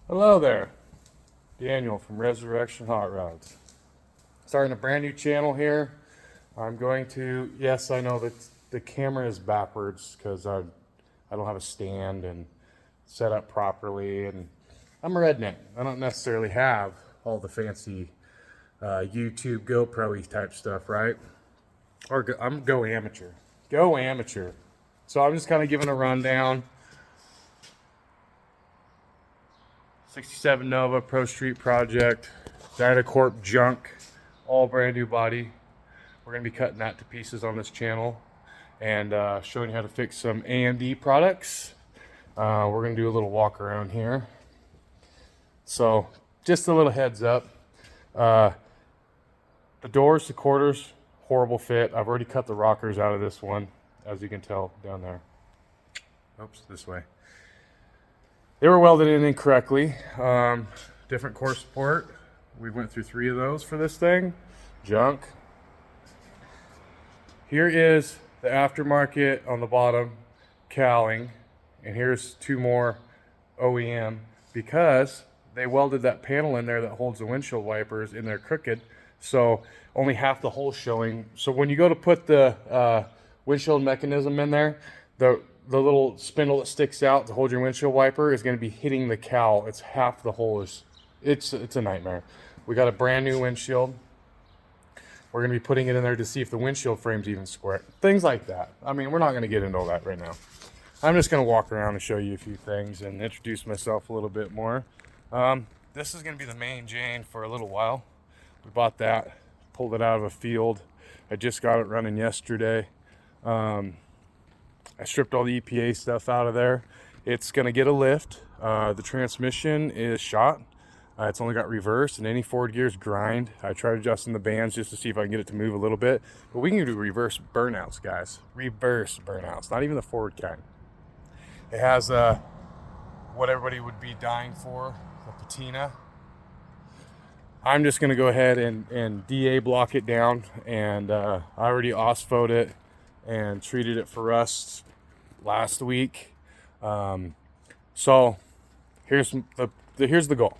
Hello there, Daniel from Resurrection Hot Rods. Starting a brand new channel here. I'm going to, yes, I know that the camera is backwards because I don't have a stand and set up properly, and I'm a redneck. I don't necessarily have all the fancy YouTube GoPro-y type stuff, right? I'm go amateur. Go amateur. So I'm just kind of giving a rundown. 67 Nova Pro Street Project, Dynacorp junk, all brand new body. We're going to be cutting that to pieces on this channel and showing you how to fix some AMD products. We're going to do a little walk around here. So just a little heads up. The doors, the quarters, horrible fit. I've already cut the rockers out of this one, as you can tell down there. Oops, this way. They were welded in incorrectly. Different core support. We went through 3 of those for this thing. Junk. Here is the aftermarket on the bottom cowling, and here's 2 more OEM because they welded that panel in there that holds the windshield wipers in there crooked, so only half the hole showing. So when you go to put the windshield mechanism in there, the little spindle that sticks out to hold your windshield wiper is going to be hitting the cowl. It's half the hole. It's a nightmare. We got a brand new windshield. We're going to be putting it in there to see if the windshield frame's even square. Things like that. I mean, we're not going to get into all that right now. I'm just going to walk around and show you a few things and introduce myself a little bit more. This is going to be the main Jane for a little while. We bought that, pulled it out of a field. I just got it running yesterday. I stripped all the EPA stuff out of there. It's going to get a lift. The transmission is shot. It's only got reverse, and any forward gears grind. I tried adjusting the bands just to see if I can get it to move a little bit. But we can do reverse burnouts, guys. Reverse burnouts, not even the forward kind. It has what everybody would be dying for, the patina. I'm just going to go ahead and DA block it down, and I already OSFO'd it and treated it for rust last week. So here's the goal.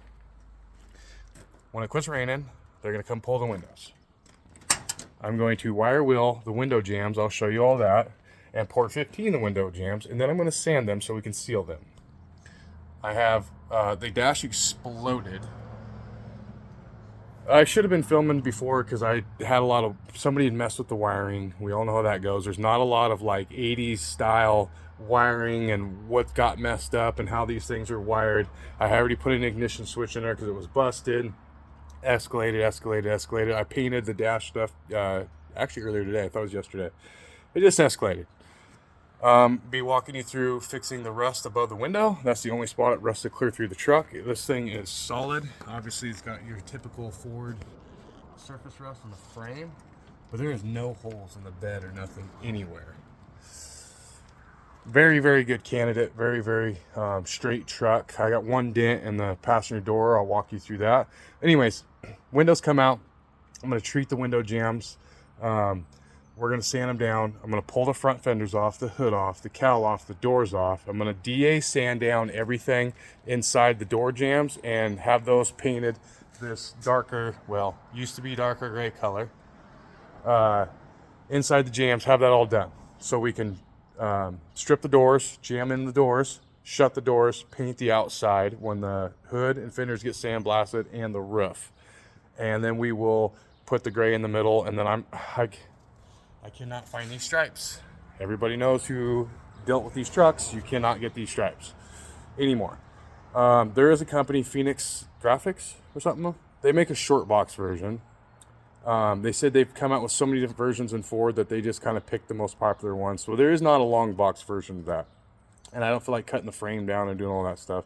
When it quits raining, they're going to come pull the windows. I'm going to wire wheel the window jambs. I'll show you all that. And port 15 the window jambs. And then I'm going to sand them so we can seal them. I have the dash exploded. I should have been filming before because I had somebody had messed with the wiring. We all know how that goes. There's not a lot of like 80s style wiring and what got messed up and how these things are wired. I already put an ignition switch in there because it was busted. Escalated. I painted the dash stuff actually earlier today. I thought it was yesterday. It just escalated. Be walking you through fixing the rust above the window. That's the only spot it rusted clear through the truck. This thing is solid. Obviously, it's got your typical Ford surface rust on the frame, but there is no holes in the bed or nothing anywhere. Very, very good candidate. Very, very straight truck. I got one dent in the passenger door. I'll walk you through that. Anyways, windows come out. I'm going to treat the window jambs. We're going to sand them down. I'm going to pull the front fenders off, the hood off, the cowl off, the doors off. I'm going to DA sand down everything inside the door jambs and have those painted this darker, well, used to be darker gray color. Inside the jambs, have that all done. So we can strip the doors, jam in the doors, shut the doors, paint the outside when the hood and fenders get sandblasted, and the roof. And then we will put the gray in the middle, and then I cannot find these stripes. Everybody knows who dealt with these trucks. You cannot get these stripes anymore. There is a company, Phoenix Graphics or something. They make a short box version. They said they've come out with so many different versions in Ford that they just kind of picked the most popular one. So there is not a long box version of that. And I don't feel like cutting the frame down and doing all that stuff.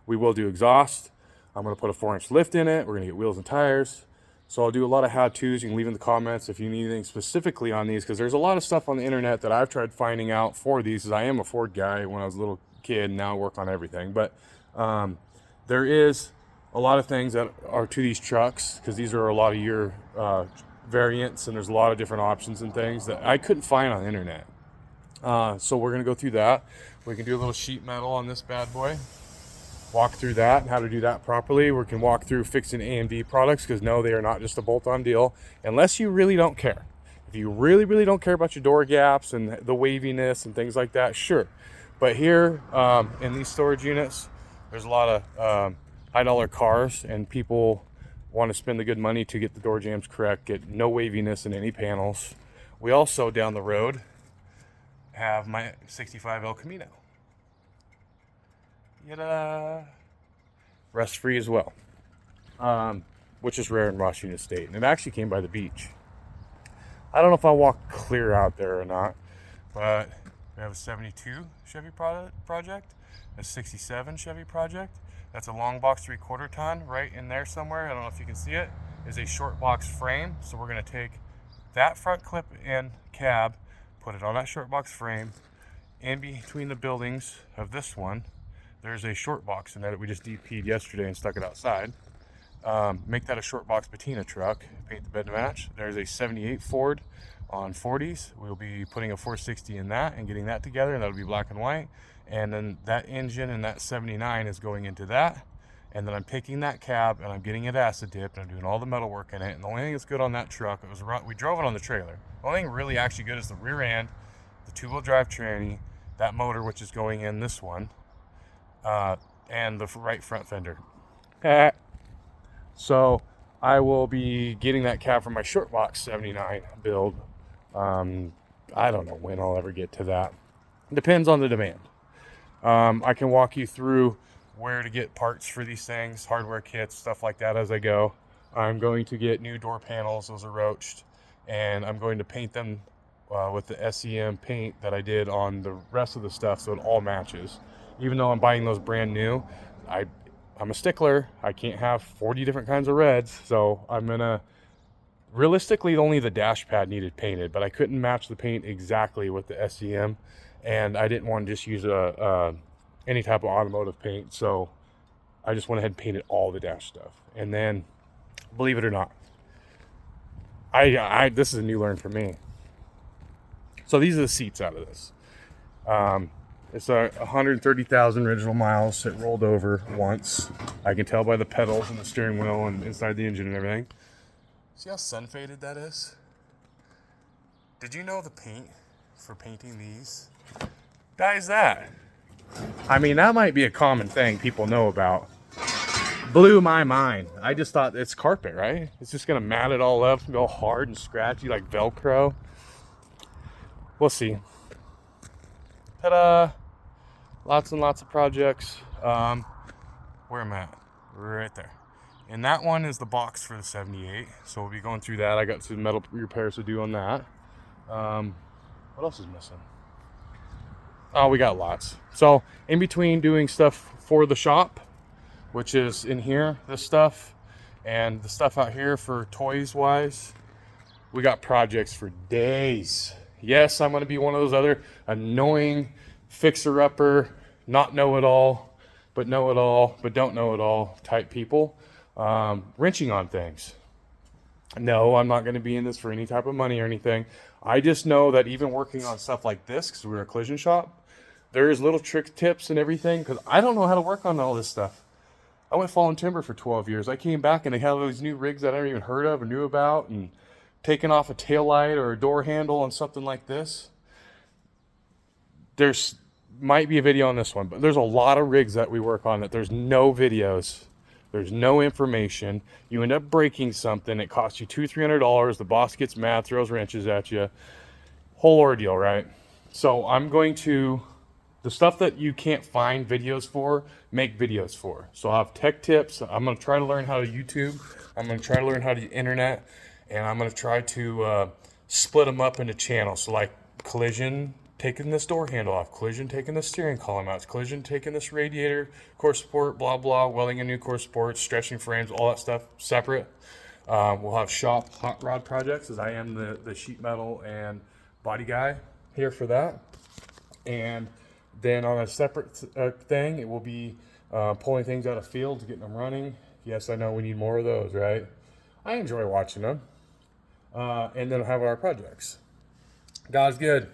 We will do exhaust. I'm going to put a 4-inch lift in it. We're going to get wheels and tires. So I'll do a lot of how-tos. You can leave in the comments if you need anything specifically on these, because there's a lot of stuff on the internet that I've tried finding out for these, because I am a Ford guy when I was a little kid, and now I work on everything. But there is a lot of things that are to these trucks, because these are a lot of your variants, and there's a lot of different options and things that I couldn't find on the internet. So we're going to go through that. We can do a little sheet metal on this bad boy. walk through that and how to do that properly. We can walk through fixing AMD products, because no, they are not just a bolt-on deal unless you really don't care. If you really don't care about your door gaps and the waviness and things like that, sure. But here in these storage units, there's a lot of high dollar cars, and people want to spend the good money to get the door jambs correct, get no waviness in any panels. We also, down the road, have my 65 El Camino. Yada! Rust free as well, which is rare in Washington State. And it actually came by the beach. I don't know if I'll walk clear out there or not, but we have a 72 Chevy project, a 67 Chevy project. That's a long box 3/4 ton right in there somewhere. I don't know if you can see it. Is a short box frame. So we're going to take that front clip and cab, put it on that short box frame. In between the buildings of this one, there's a short box in there that we just DP'd yesterday and stuck it outside. Make that a short box patina truck, paint the bed to match. There's a 78 Ford on 40s. We'll be putting a 460 in that and getting that together, and that'll be black and white. And then that engine and that 79 is going into that. And then I'm taking that cab and I'm getting it acid dipped, and I'm doing all the metal work in it. And the only thing that's good on that truck, we drove it on the trailer. The only thing really actually good is the rear end, the 2-wheel drive tranny, that motor, which is going in this one, and the right front fender. So I will be getting that cab from my short box 79 build. I don't know when I'll ever get to that. Depends on the demand. I can walk you through where to get parts for these things, hardware kits, stuff like that as I go. I'm going to get new door panels. Those are roached, and I'm going to paint them with the SEM paint that I did on the rest of the stuff, so it all matches. Even though I'm buying those brand new, I'm a stickler. I can't have 40 different kinds of reds, so I'm gonna, realistically only the dash pad needed painted, but I couldn't match the paint exactly with the SEM, and I didn't want to just use any type of automotive paint, so I just went ahead and painted all the dash stuff. And then, believe it or not, this is a new learn for me. So these are the seats out of this. It's a 130,000 original miles. It rolled over once. I can tell by the pedals and the steering wheel and inside the engine and everything. See how sun faded that is? Did you know the paint for painting these dyes that? I mean, that might be a common thing people know about. Blew my mind. I just thought it's carpet, right? It's just gonna mat it all up and go hard and scratchy like Velcro. We'll see. Ta-da! Lots and lots of projects. Where am I at? Right there. And that one is the box for the 78. So we'll be going through that. I got some metal repairs to do on that. What else is missing? Oh, we got lots. So in between doing stuff for the shop, which is in here, this stuff, and the stuff out here for toys wise, we got projects for days. Yes, I'm going to be one of those other annoying fixer-upper, not know-it-all, but know-it-all, but don't know-it-all type people, wrenching on things. No, I'm not going to be in this for any type of money or anything. I just know that even working on stuff like this, because we're a collision shop, there's little trick tips and everything, because I don't know how to work on all this stuff. I went falling timber for 12 years. I came back and they have these new rigs that I never even heard of or knew about, and taking off a taillight or a door handle on something like this. There's might be a video on this one, but there's a lot of rigs that we work on that there's no videos, there's no information. You end up breaking something, it costs you $200-300. The boss gets mad, throws wrenches at you, whole ordeal, right? So I'm going to, the stuff that you can't find videos for, make videos for. So I'll have tech tips. I'm going to try to learn how to YouTube. I'm going to try to learn how to internet. And I'm going to try to split them up into channels. So like collision, taking this door handle off. Collision, taking the steering column out. Collision, taking this radiator, core support, blah, blah. Welding a new core support, stretching frames, all that stuff separate. We'll have shop hot rod projects, as I am the sheet metal and body guy here for that. And then on a separate thing, it will be pulling things out of fields, getting them running. Yes, I know we need more of those, right? I enjoy watching them. And then have our projects. God's good.